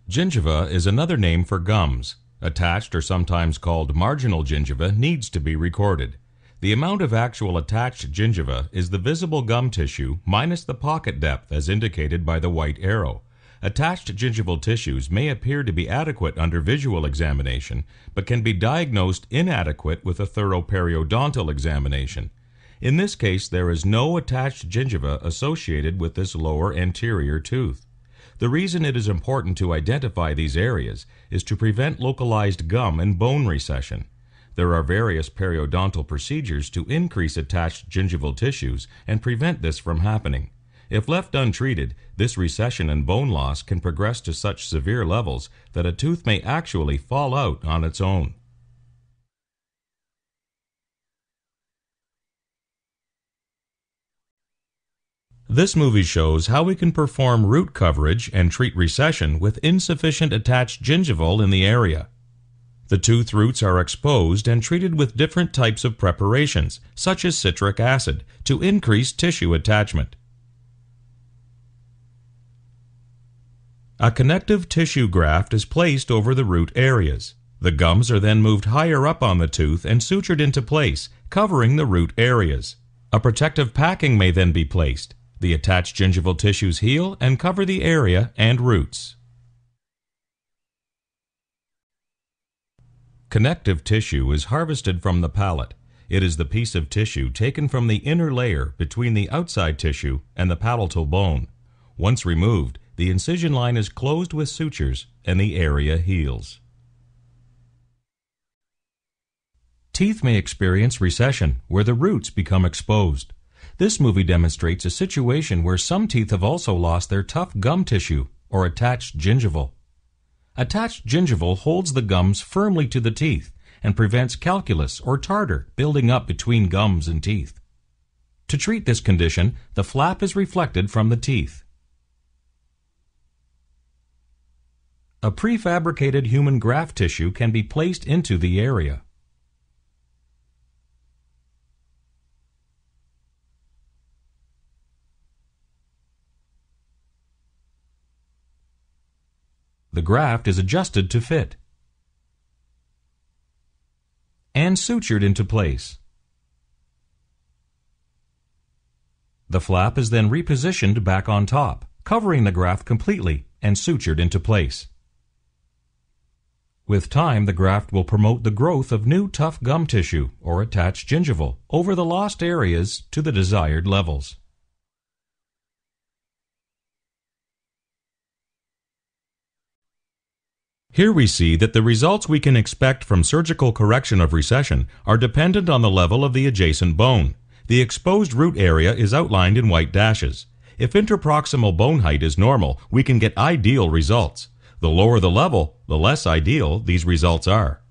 Gingiva is another name for gums. Attached or sometimes called marginal gingiva needs to be recorded. The amount of actual attached gingiva is the visible gum tissue minus the pocket depth as indicated by the white arrow. Attached gingival tissues may appear to be adequate under visual examination, but can be diagnosed inadequate with a thorough periodontal examination. In this case, there is no attached gingiva associated with this lower anterior tooth. The reason it is important to identify these areas is to prevent localized gum and bone recession. There are various periodontal procedures to increase attached gingival tissues and prevent this from happening. If left untreated, this recession and bone loss can progress to such severe levels that a tooth may actually fall out on its own. This movie shows how we can perform root coverage and treat recession with insufficient attached gingival in the area. The tooth roots are exposed and treated with different types of preparations, such as citric acid, to increase tissue attachment. A connective tissue graft is placed over the root areas. The gums are then moved higher up on the tooth and sutured into place, covering the root areas. A protective packing may then be placed. The attached gingival tissues heal and cover the area and roots. Connective tissue is harvested from the palate. It is the piece of tissue taken from the inner layer between the outside tissue and the palatal bone. Once removed, the incision line is closed with sutures and the area heals. Teeth may experience recession where the roots become exposed. This movie demonstrates a situation where some teeth have also lost their tough gum tissue or attached gingival. Attached gingival holds the gums firmly to the teeth and prevents calculus or tartar building up between gums and teeth. To treat this condition, the flap is reflected from the teeth. A prefabricated human graft tissue can be placed into the area. The graft is adjusted to fit and sutured into place. The flap is then repositioned back on top, covering the graft completely and sutured into place. With time, the graft will promote the growth of new tough gum tissue or attached gingival over the lost areas to the desired levels. Here we see that the results we can expect from surgical correction of recession are dependent on the level of the adjacent bone. The exposed root area is outlined in white dashes. If interproximal bone height is normal, we can get ideal results. The lower the level, the less ideal these results are.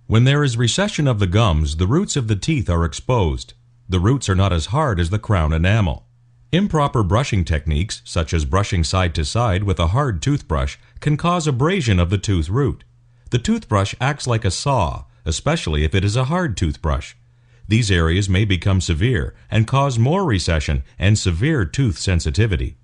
When there is recession of the gums, the roots of the teeth are exposed. The roots are not as hard as the crown enamel. Improper brushing techniques, such as brushing side to side with a hard toothbrush, can cause abrasion of the tooth root. The toothbrush acts like a saw, especially if it is a hard toothbrush. These areas may become severe and cause more recession and severe tooth sensitivity.